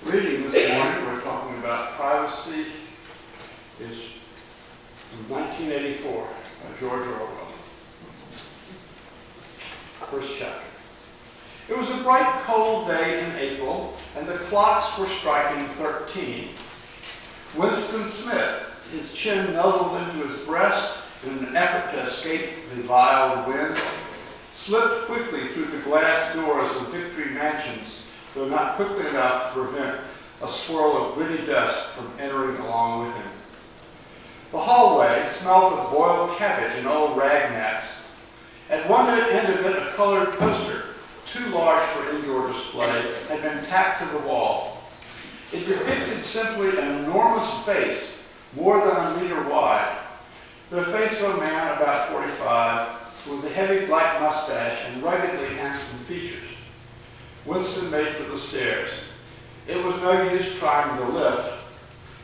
reading this morning, we're talking about privacy, is from 1984 by George Orwell. First chapter. It was a bright, cold day in April, and the clocks were striking 13. Winston Smith, his chin nuzzled into his breast in an effort to escape the vile wind, slipped quickly through the glass doors of Victory Mansions, though not quickly enough to prevent a swirl of gritty dust from entering along with him. The hallway smelled of boiled cabbage and old rag mats. At one end of it, a colored poster, too large for indoor display, had been tacked to the wall. It depicted simply an enormous face, more than a meter wide. The face of a man about 45, with a heavy black mustache and ruggedly handsome features. Winston made for the stairs. It was no use trying the lift.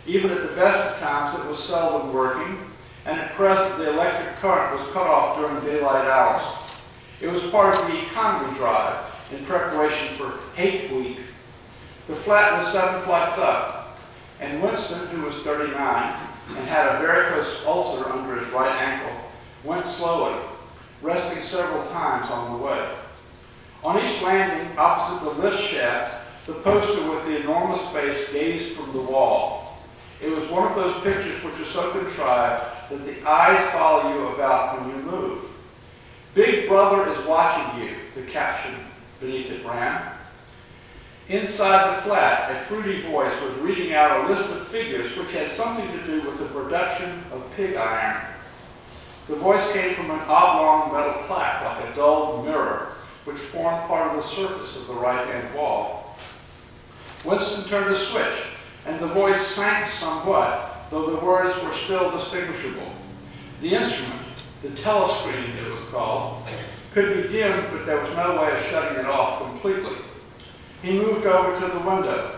Even at the best of times, it was seldom working, and at present the electric current was cut off during daylight hours. It was part of the economy drive in preparation for Hate Week. The flat was 7 flights up, and Winston, who was 39 and had a varicose ulcer under his right ankle, went slowly, resting several times on the way. On each landing, opposite the lift shaft, the poster with the enormous face gazed from the wall. It was one of those pictures which are so contrived that the eyes follow you about when you move. "Big Brother is watching you," the caption beneath it ran. Inside the flat, a fruity voice was reading out a list of figures which had something to do with the production of pig iron. The voice came from an oblong metal plaque, like a dull mirror, which formed part of the surface of the right-hand wall. Winston turned a switch, and the voice sank somewhat, though the words were still distinguishable. The instrument, the telescreen it was called, could be dimmed, but there was no way of shutting it off completely. He moved over to the window,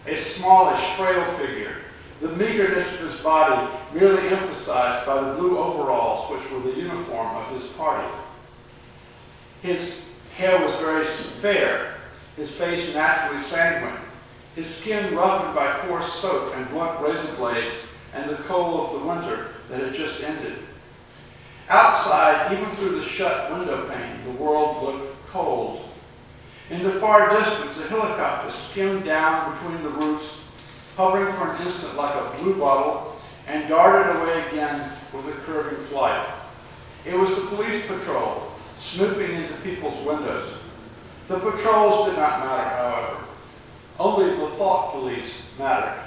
a smallish, frail figure, the meagerness of his body merely emphasized by the blue overalls which were the uniform of his party. His hair was very fair, his face naturally sanguine, his skin roughened by coarse soap and blunt razor blades and the cold of the winter that had just ended. Outside, even through the shut window pane, the world looked cold. In the far distance, a helicopter skimmed down between the roofs, hovering for an instant like a bluebottle, and darted away again with a curving flight. It was the police patrol, snooping into people's windows. The patrols did not matter, however. Only the thought police mattered.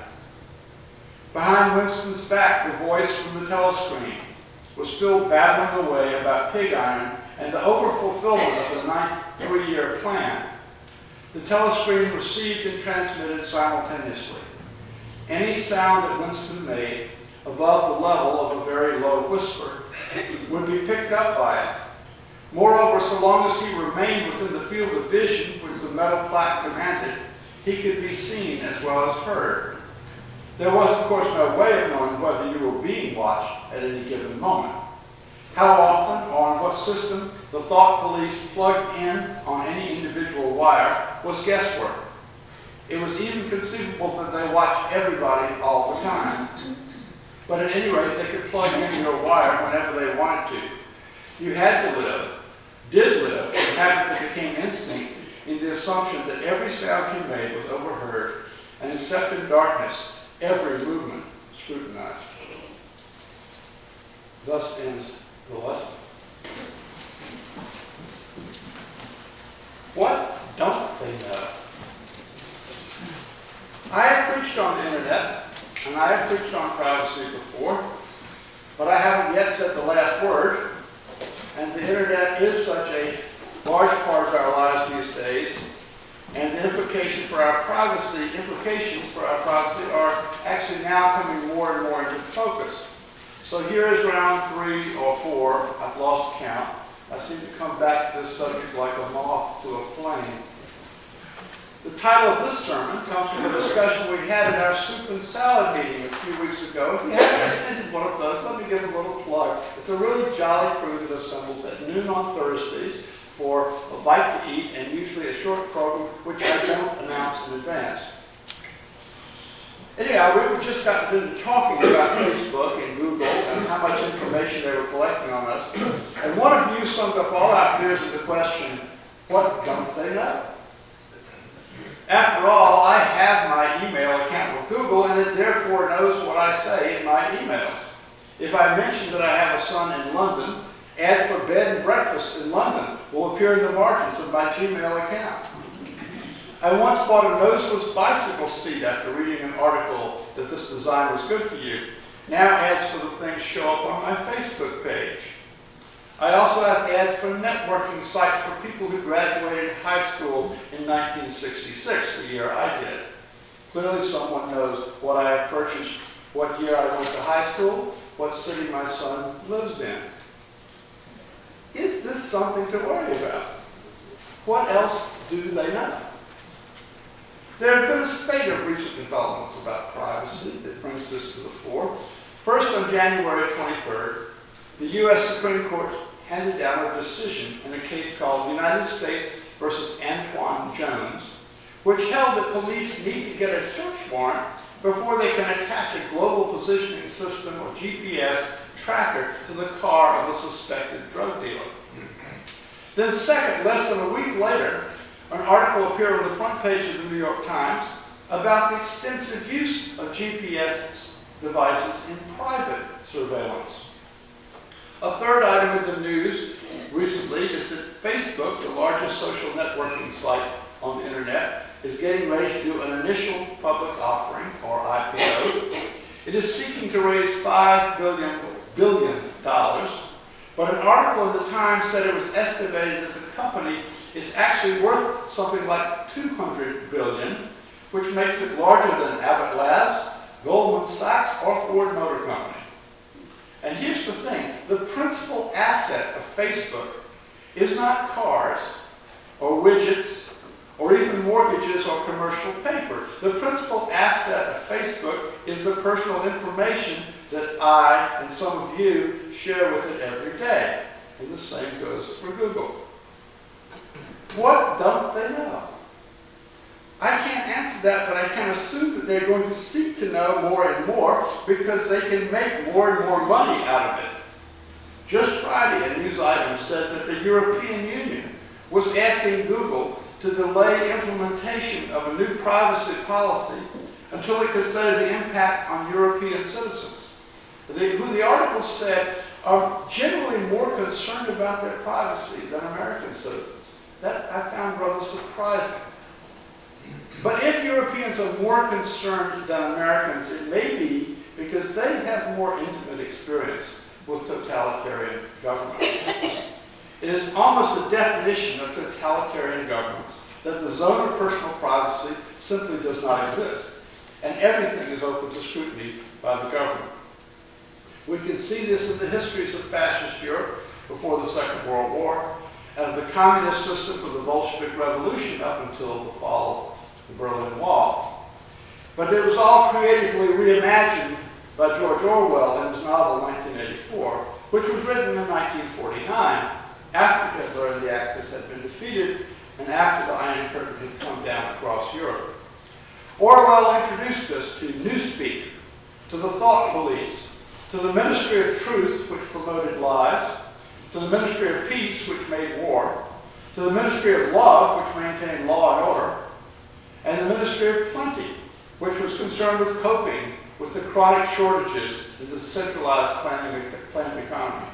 Behind Winston's back, the voice from the telescreen was still babbling away about pig iron and the overfulfillment of the 9th three-year plan. The telescreen received and transmitted simultaneously. Any sound that Winston made above the level of a very low whisper would be picked up by it. Moreover, so long as he remained within the field of vision which the metal plaque commanded, he could be seen as well as heard. There was, of course, no way of knowing whether you were being watched at any given moment. How often, or on what system, the thought police plugged in on any individual wire was guesswork. It was even conceivable that they watched everybody all the time. But at any rate, they could plug in your wire whenever they wanted to. You had to live, did live, a habit that became instinct in the assumption that every sound you made was overheard, and except in darkness, every movement scrutinized. Thus ends the lesson. What don't they know? I have preached on the internet, and I have preached on privacy before, but I haven't yet said the last word, and the internet is such a large part of our lives these days, and the implications for our privacy are actually now coming more and more into focus. So here is round 3 or 4, I've lost count. I seem to come back to this subject like a moth to a flame. The title of this sermon comes from a discussion we had in our soup and salad meeting a few weeks ago. If you haven't attended one of those, let me give a little plug. It's a really jolly crew that assembles at noon on Thursdays for a bite to eat and usually a short program which I don't announce in advance. Anyhow, we've just gotten into talking about Facebook and Google and how much information they were collecting on us. And one of you summed up all our fears in the question, what don't they know? After all, I have my email account with Google, and it therefore knows what I say in my emails. If I mention that I have a son in London, ads for bed and breakfast in London will appear in the margins of my Gmail account. I once bought a noseless bicycle seat after reading an article that this design was good for you. Now ads for the things show up on my Facebook page. I also have ads for networking sites for people who graduated high school in 1966, the year I did. Clearly someone knows what I have purchased, what year I went to high school, what city my son lives in. Is this something to worry about? What else do they know? There have been a spate of recent developments about privacy that brings this to the fore. First, on January 23rd, the U.S. Supreme Court handed down a decision in a case called United States versus Antoine Jones, which held that police need to get a search warrant before they can attach a global positioning system or GPS tracker to the car of a suspected drug dealer. Then second, less than a week later, an article appeared on the front page of the New York Times about the extensive use of GPS devices in private surveillance. A third item in the news recently is that Facebook, the largest social networking site on the internet, is getting ready to do an initial public offering, or IPO. It is seeking to raise $5 billion, but an article in the Times said it was estimated that the company is actually worth something like $200 billion, which makes it larger than Abbott Labs, Goldman Sachs, or Ford Motor Company. And here's the thing, the principal asset of Facebook is not cars, or widgets, or even mortgages or commercial paper. The principal asset of Facebook is the personal information that I and some of you share with it every day. And the same goes for Google. What don't they know? I can't answer that, but I can assume that they're going to seek to know more and more because they can make more and more money out of it. Just Friday, a news item said that the European Union was asking Google to delay implementation of a new privacy policy until it could study the impact on European citizens, who the article said are generally more concerned about their privacy than American citizens. That I found rather surprising. But if Europeans are more concerned than Americans, it may be because they have more intimate experience with totalitarian governments. It is almost a definition of totalitarian governments that the zone of personal privacy simply does not exist, and everything is open to scrutiny by the government. We can see this in the histories of fascist Europe before the Second World War, and of the communist system for the Bolshevik Revolution up until the fall of the Berlin Wall. But it was all creatively reimagined by George Orwell in his novel 1984, which was written in 1949, after Hitler and the Axis had been defeated and after the Iron Curtain had come down across Europe. Orwell introduced us to Newspeak, to the Thought Police, to the Ministry of Truth, which promoted lies, to the Ministry of Peace, which made war, to the Ministry of Love, which maintained law and order, and the Ministry of Plenty, which was concerned with coping with the chronic shortages in the centralized planned economy.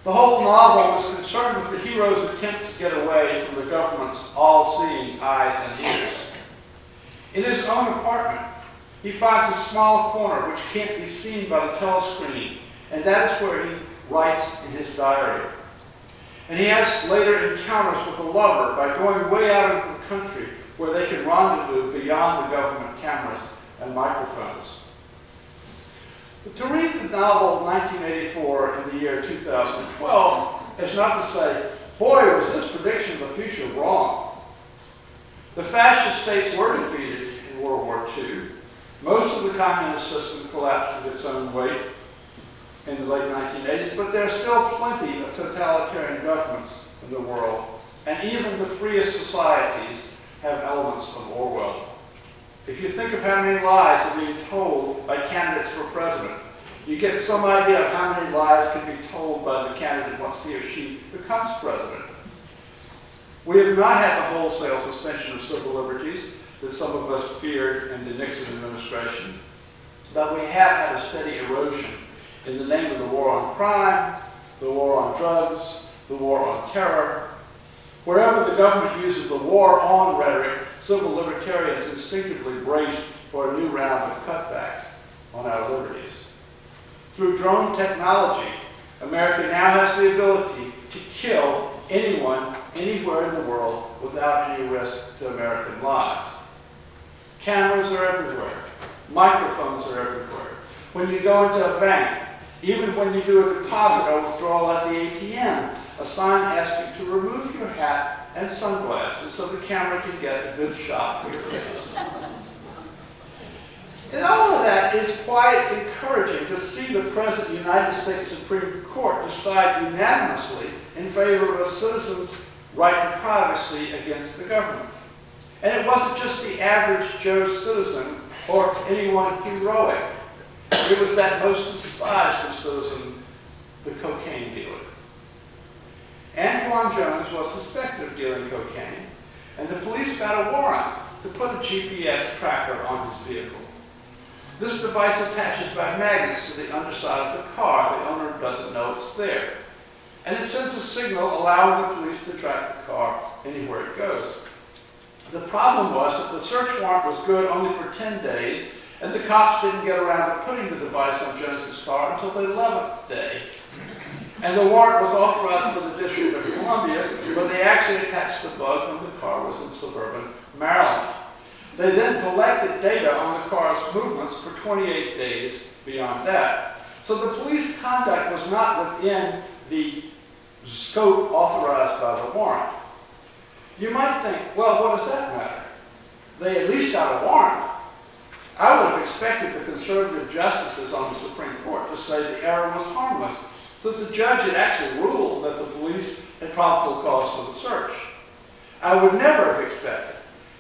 The whole novel was concerned with the hero's attempt to get away from the government's all-seeing eyes and ears. In his own apartment, he finds a small corner which can't be seen by the telescreen, and that is where he writes in his diary. And he has later encounters with a lover by going way out into the country where they can rendezvous beyond the government cameras and microphones. But to read the novel 1984 in the year 2012 is not to say, boy, was this prediction of the future wrong. The fascist states were defeated in World War II. Most of the communist system collapsed of its own weight in the late 1980s, but there are still plenty of totalitarian governments in the world, and even the freest societies have elements of Orwell. If you think of how many lies are being told by candidates for president, you get some idea of how many lies can be told by the candidate once he or she becomes president. We have not had the wholesale suspension of civil liberties that some of us feared in the Nixon administration, but we have had a steady erosion in the name of the war on crime, the war on drugs, the war on terror. Wherever the government uses the war on rhetoric, civil libertarians instinctively brace for a new round of cutbacks on our liberties. Through drone technology, America now has the ability to kill anyone, anywhere in the world, without any risk to American lives. Cameras are everywhere. Microphones are everywhere. When you go into a bank, even when you do a deposit or withdrawal at the ATM, a sign asks you to remove your hat and sunglasses so the camera can get a good shot of your face. And all of that is why it's encouraging to see the present United States Supreme Court decide unanimously in favor of a citizen's right to privacy against the government. And it wasn't just the average Joe citizen or anyone heroic. It was that most despised of citizens, the cocaine dealer. Antoine Jones was suspected of dealing cocaine, and the police got a warrant to put a GPS tracker on his vehicle. This device attaches by magnets to the underside of the car. The owner doesn't know it's there. And it sends a signal allowing the police to track the car anywhere it goes. The problem was that the search warrant was good only for 10 days, and the cops didn't get around to putting the device on Jones's car until the 11th day. And the warrant was authorized by the District of Columbia, but they actually attached the bug when the car was in suburban Maryland. They then collected data on the car's movements for 28 days beyond that. So the police conduct was not within the scope authorized by the warrant. You might think, well, what does that matter? They at least got a warrant. I would have expected the conservative justices on the Supreme Court to say the error was harmless, since the judge had actually ruled that the police had probable cause for the search. I would never have expected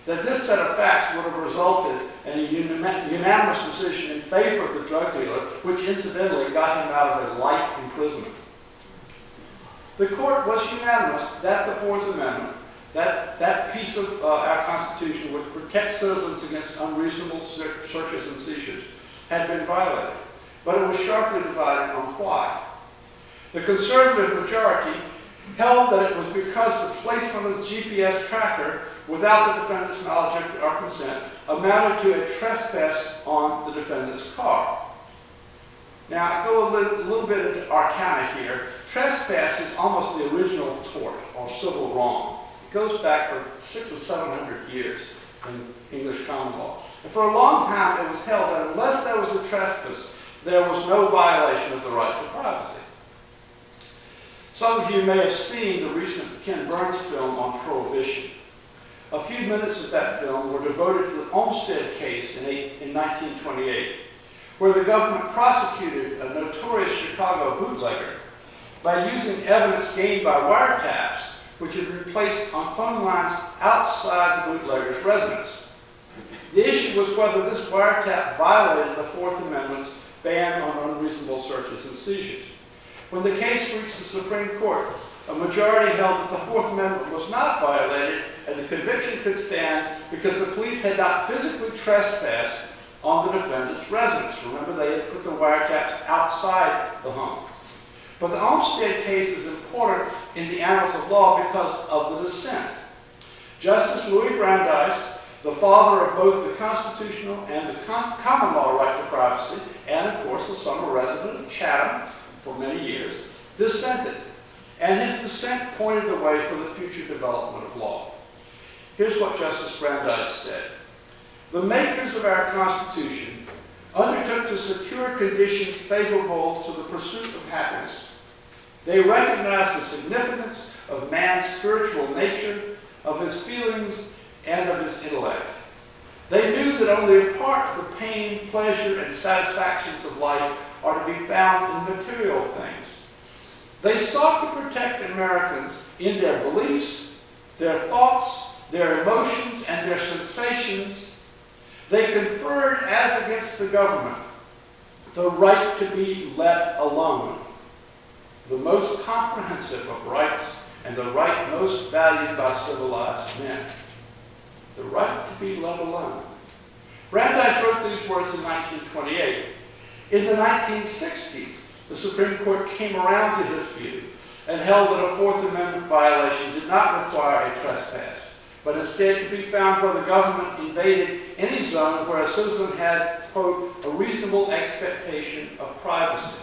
that this set of facts would have resulted in a unanimous decision in favor of the drug dealer, which incidentally got him out of a life imprisonment. The court was unanimous that the Fourth Amendment, that piece of our Constitution would protect citizens against unreasonable searches and seizures, had been violated. But it was sharply divided on why. The conservative majority held that it was because the placement of the GPS tracker without the defendant's knowledge or consent amounted to a trespass on the defendant's car. Now, I go a little bit into arcana here. Trespass is almost the original tort or civil wrong. It goes back for 600 or 700 years in English common law. And for a long time, it was held that unless there was a trespass, there was no violation of the right to privacy. Some of you may have seen the recent Ken Burns film on Prohibition. A few minutes of that film were devoted to the Olmstead case in 1928, where the government prosecuted a notorious Chicago bootlegger by using evidence gained by wiretaps, which had been placed on phone lines outside the bootlegger's residence. The issue was whether this wiretap violated the Fourth Amendment's ban on unreasonable searches and seizures. When the case reached the Supreme Court, a majority held that the Fourth Amendment was not violated and the conviction could stand because the police had not physically trespassed on the defendant's residence. Remember, they had put the wiretaps outside the home. But the Olmstead case is important in the annals of law because of the dissent. Justice Louis Brandeis, the father of both the constitutional and the common law right to privacy, and of course a summer resident of Chatham for many years, dissented. And his dissent pointed the way for the future development of law. Here's what Justice Brandeis said. The makers of our Constitution undertook to secure conditions favorable to the pursuit of happiness. They recognized the significance of man's spiritual nature, of his feelings, and of his intellect. They knew that only a part of the pain, pleasure, and satisfactions of life are to be found in material things. They sought to protect Americans in their beliefs, their thoughts, their emotions, and their sensations They conferred, as against the government, the right to be let alone, the most comprehensive of rights and the right most valued by civilized men. The right to be let alone. Brandeis wrote these words in 1928. In the 1960s, the Supreme Court came around to his view and held that a Fourth Amendment violation did not require a trespass, but instead could be found where the government invaded any zone where a citizen had, quote, a reasonable expectation of privacy.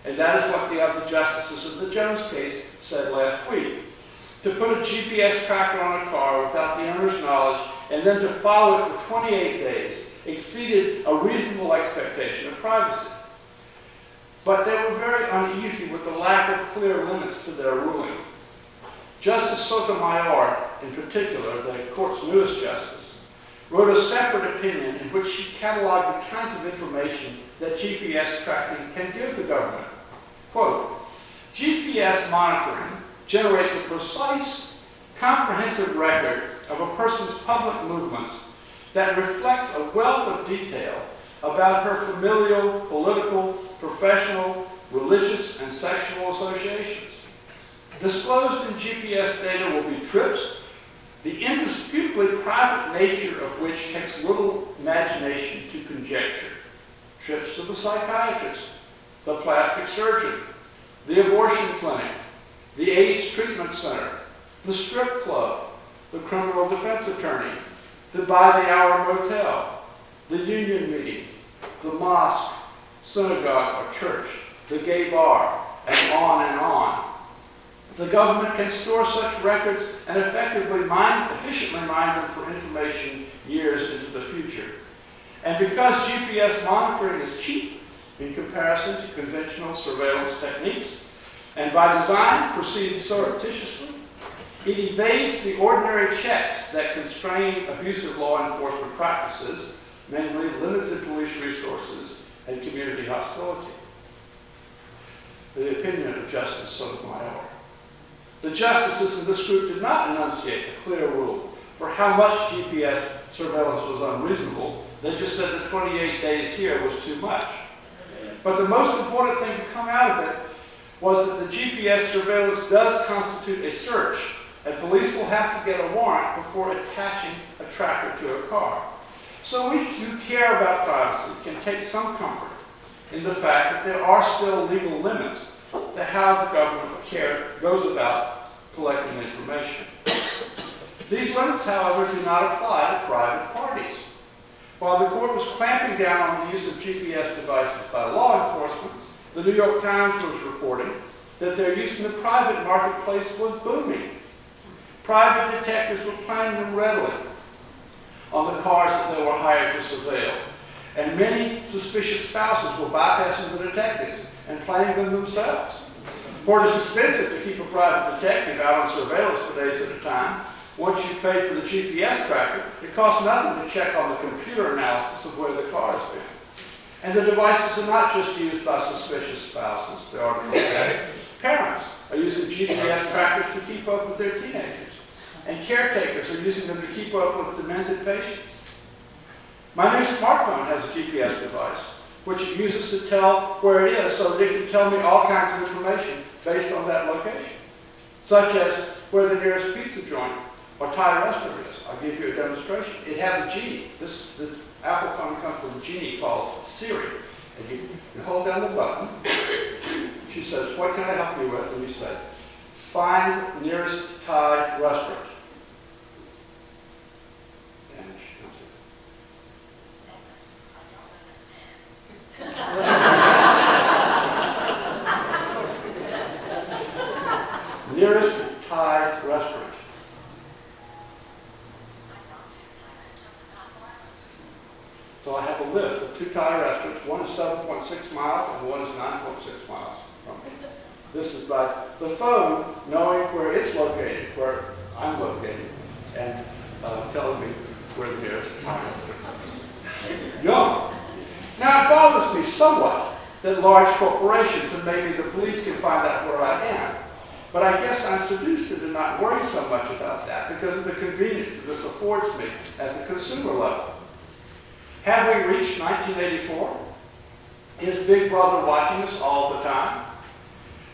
And that is what the other justices in the Jones case said last week. To put a GPS tracker on a car without the owner's knowledge and then to follow it for 28 days exceeded a reasonable expectation of privacy. But they were very uneasy with the lack of clear limits to their ruling. Justice Sotomayor, in particular, the court's newest justice, wrote a separate opinion in which she cataloged the kinds of information that GPS tracking can give the government. Quote, GPS monitoring generates a precise, comprehensive record of a person's public movements that reflects a wealth of detail about her familial, political, professional, religious, and sexual associations. Disclosed in GPS data will be trips, the indisputably private nature of which takes little imagination to conjecture. Trips to the psychiatrist, the plastic surgeon, the abortion clinic, the AIDS treatment center, the strip club, the criminal defense attorney, the by-the-hour motel, the union meeting, the mosque, synagogue or church, the gay bar, and on and on. The government can store such records and efficiently mine them for information years into the future. And because GPS monitoring is cheap in comparison to conventional surveillance techniques, and by design proceeds surreptitiously, it evades the ordinary checks that constrain abusive law enforcement practices, namely limited police resources and community hostility. The opinion of Justice Sotomayor. The justices in this group did not enunciate a clear rule for how much GPS surveillance was unreasonable. They just said that 28 days here was too much. But the most important thing to come out of it was that the GPS surveillance does constitute a search, and police will have to get a warrant before attaching a tracker to a car. So we who care about privacy can take some comfort in the fact that there are still legal limits to how the government goes about collecting information. These limits, however, do not apply to private parties. While the court was clamping down on the use of GPS devices by law enforcement, the New York Times was reporting that their use in the private marketplace was booming. Private detectives were planting them readily on the cars that they were hired to surveil. And many suspicious spouses were bypassing the detectives and planting them themselves. For it is expensive to keep a private detective out on surveillance for days at a time. Once you pay for the GPS tracker, it costs nothing to check on the computer analysis of where the car has been. And the devices are not just used by suspicious spouses. The article said parents are using GPS trackers to keep up with their teenagers. And caretakers are using them to keep up with demented patients. My new smartphone has a GPS device, which it uses to tell where it is so that it can tell me all kinds of information based on that location, such as where the nearest pizza joint or Thai restaurant is. I'll give you a demonstration. It has a genie. The Apple phone comes with a genie called Siri. And you hold down the button. She says, "What can I help you with?" And you say, "Find nearest Thai restaurant." And she comes in. Nearest Thai restaurant. So I have a list of 2 Thai restaurants. One is 7.6 miles and one is 9.6 miles from me. This is by the phone knowing where it's located, where I'm located, and telling me where the nearest Thai restaurant is. Young. Now it bothers me somewhat that large corporations and maybe the police can find out where I am. But I guess I'm seduced into not worrying so much about that because of the convenience that this affords me at the consumer level. Have we reached 1984? Is Big Brother watching us all the time?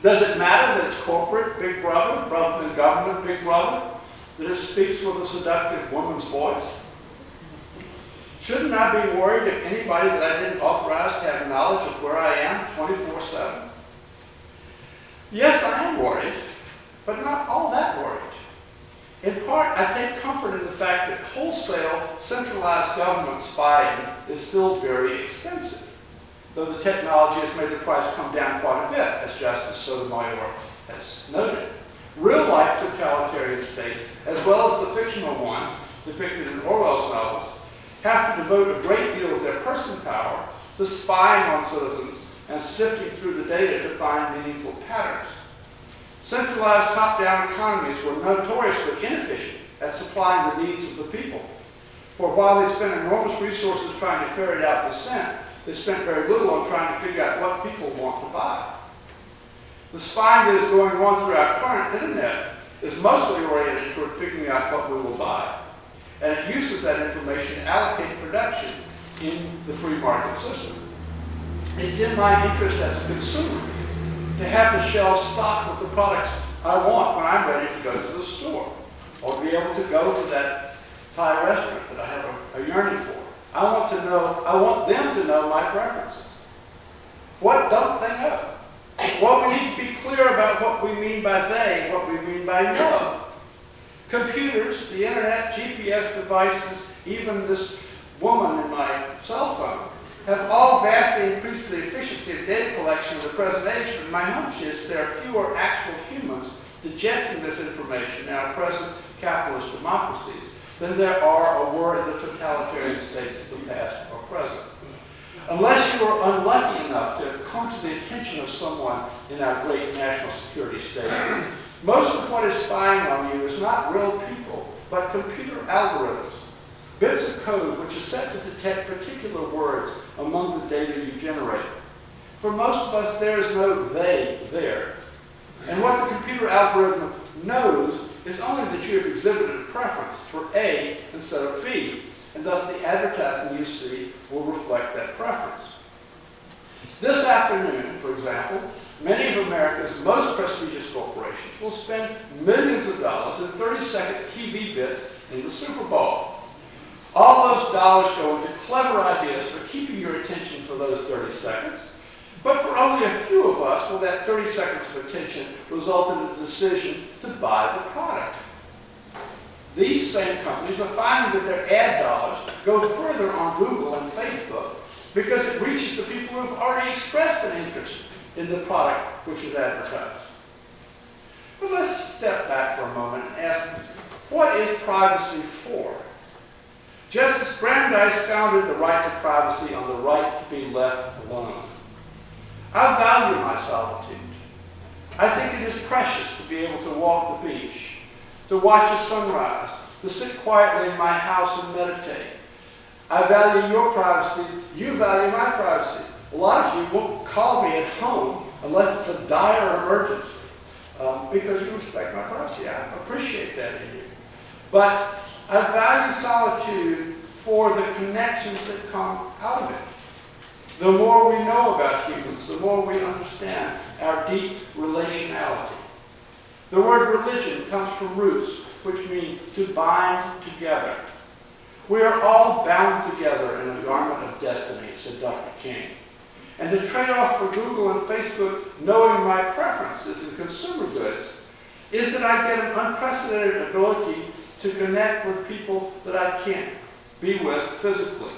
Does it matter that it's corporate Big Brother rather than government Big Brother? That it speaks with a seductive woman's voice? Shouldn't I be worried if anybody that I didn't authorize to have knowledge of where I am 24/7? Yes, I am worried, but not all that worried. In part, I take comfort in the fact that wholesale, centralized government spying is still very expensive, though the technology has made the price come down quite a bit, as Justice Sotomayor has noted. Real-life totalitarian states, as well as the fictional ones depicted in Orwell's novels, have to devote a great deal of their person power to spying on citizens and sifting through the data to find meaningful patterns. Centralized top-down economies were notoriously inefficient at supplying the needs of the people. For while they spent enormous resources trying to ferret out dissent, they spent very little on trying to figure out what people want to buy. The spying that is going on through our current internet is mostly oriented toward figuring out what we will buy. And it uses that information to allocate production in the free market system. It's in my interest as a consumer to have the shelves stocked with the products I want when I'm ready to go to the store, or to be able to go to that Thai restaurant that I have a yearning for. I want them to know my preferences. What don't they know? Well, we need to be clear about what we mean by they and what we mean by know. Computers, the internet, GPS devices, even this woman in my cell phone, have all vastly increased the efficiency of data collection of the present age, but my hunch is there are fewer actual humans digesting this information in our present capitalist democracies than there are or were in the totalitarian states of the past or present. Unless you are unlucky enough to have come to the attention of someone in our great national security state, most of what is spying on you is not real people, but computer algorithms. Bits of code which is set to detect particular words among the data you generate. For most of us, there is no they there. And what the computer algorithm knows is only that you have exhibited a preference for A instead of B, and thus the advertising you see will reflect that preference. This afternoon, for example, many of America's most prestigious corporations will spend millions of dollars in 30-second TV bits in the Super Bowl. All those dollars go into clever ideas for keeping your attention for those 30 seconds, but for only a few of us will that 30 seconds of attention result in the decision to buy the product. These same companies are finding that their ad dollars go further on Google and Facebook because it reaches the people who have already expressed an interest in the product which is advertised. But let's step back for a moment and ask, what is privacy for? Justice Brandeis founded the right to privacy on the right to be left alone. I value my solitude. I think it is precious to be able to walk the beach, to watch a sunrise, to sit quietly in my house and meditate. I value your privacy. You value my privacy. A lot of you won't call me at home unless it's a dire emergency because you respect my privacy. I appreciate that in you. But I value solitude for the connections that come out of it. The more we know about humans, the more we understand our deep relationality. The word religion comes from roots, which mean to bind together. We are all bound together in a garment of destiny, said Dr. King. And the trade-off for Google and Facebook knowing my preferences in consumer goods is that I get an unprecedented ability to connect with people that I can't be with physically.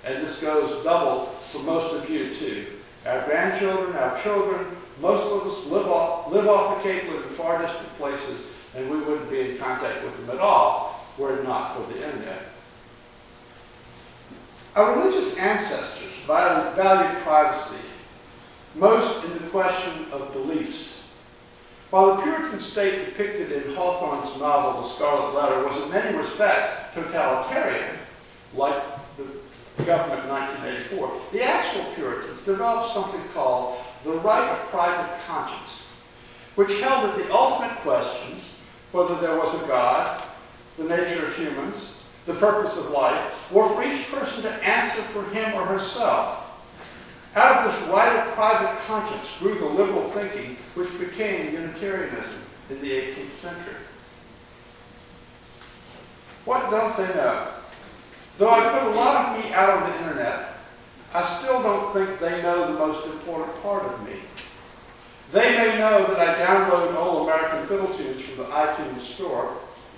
And this goes double for most of you too. Our grandchildren, our children, most of us live off the Cape, live in far distant places, and we wouldn't be in contact with them at all were it not for the internet. Our religious ancestors valued privacy, most in the question of beliefs. While the Puritan state depicted in Hawthorne's novel The Scarlet Letter was in many respects totalitarian, like the government in 1984, the actual Puritans developed something called the right of private conscience. which held that the ultimate questions, whether there was a God, the nature of humans, the purpose of life, or for each person to answer for him or herself. Out of this right of private conscience grew the liberal thinking which became Unitarianism in the 18th century. What don't they know? Though I put a lot of me out on the internet, I still don't think they know the most important part of me. They may know that I download All American Fiddle Tunes from the iTunes store,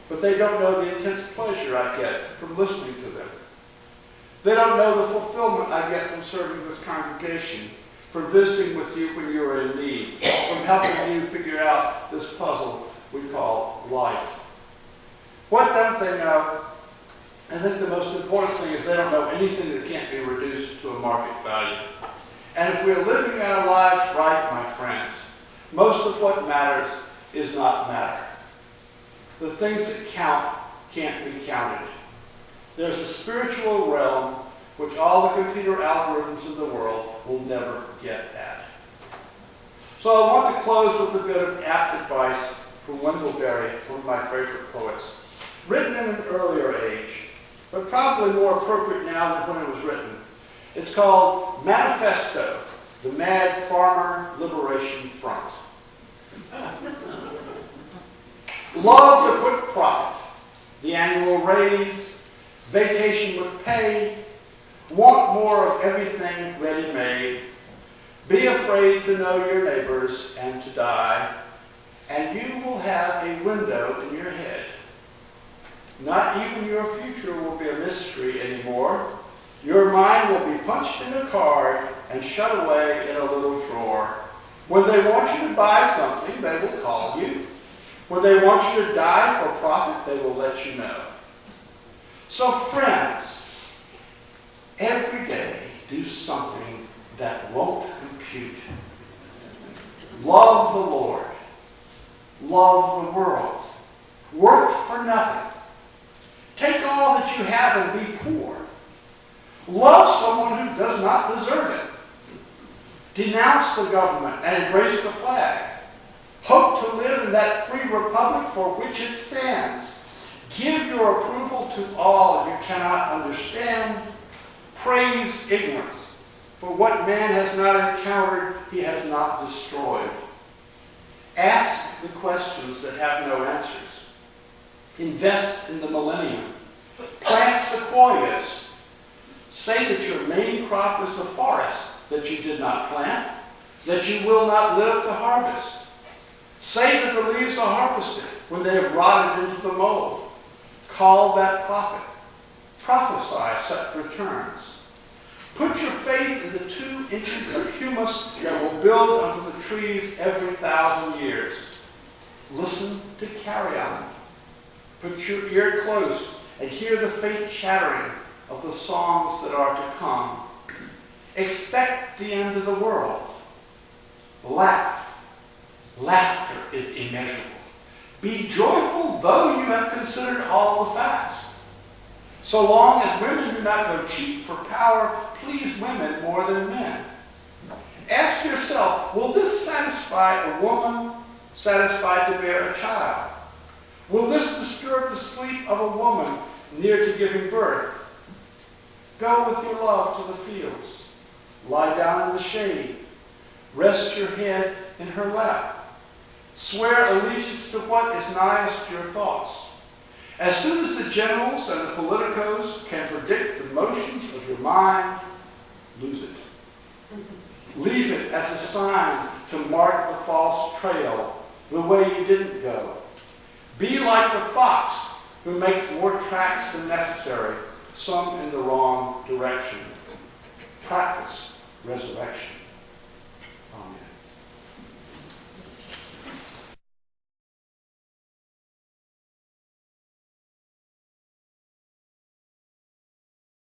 but they don't know the intense pleasure I get from listening to them. They don't know the fulfillment I get from serving this congregation, from visiting with you when you are in need, from helping you figure out this puzzle we call life. What don't they know? I think the most important thing is they don't know anything that can't be reduced to a market value. And if we're living our lives right, my friends, most of what matters is not matter. The things that count can't be counted. There's a spiritual realm which all the computer algorithms in the world will never get at. So I want to close with a bit of apt advice from Wendell Berry, one of my favorite poets, written in an earlier age, but probably more appropriate now than when it was written. It's called Manifesto, the Mad Farmer Liberation Front. Love the quick profit, the annual raise, vacation with pay, want more of everything ready-made, be afraid to know your neighbors and to die, and you will have a window in your head. Not even your future will be a mystery anymore. Your mind will be punched in a card and shut away in a little drawer. When they want you to buy something, they will call you. When they want you to die for profit, they will let you know. So friends, every day do something that won't compute. Love the Lord. Love the world. Work for nothing. Take all that you have and be poor. Love someone who does not deserve it. Denounce the government and embrace the flag. Hope to live in that free republic for which it stands. Give your approval to all you cannot understand. Praise ignorance, for what man has not encountered, he has not destroyed. Ask the questions that have no answers. Invest in the millennium. Plant sequoias. Say that your main crop is the forest that you did not plant, that you will not live to harvest. Say that the leaves are harvested when they have rotted into the mold. Call that prophet. Prophesy such returns. Put your faith in the 2 inches of humus that will build onto the trees every 1,000 years. Listen to carrion. Put your ear close and hear the faint chattering of the songs that are to come. Expect the end of the world. Laugh. Laughter is immeasurable. Be joyful though you have considered all the facts. So long as women do not go cheap for power, please women more than men. Ask yourself, will this satisfy a woman satisfied to bear a child? Will this disturb the sleep of a woman near to giving birth? Go with your love to the fields. Lie down in the shade. Rest your head in her lap. Swear allegiance to what is nighest to your thoughts. As soon as the generals and the politicos can predict the motions of your mind, lose it. Leave it as a sign to mark the false trail, the way you didn't go. Be like the fox who makes more tracks than necessary, some in the wrong direction. Practice resurrection.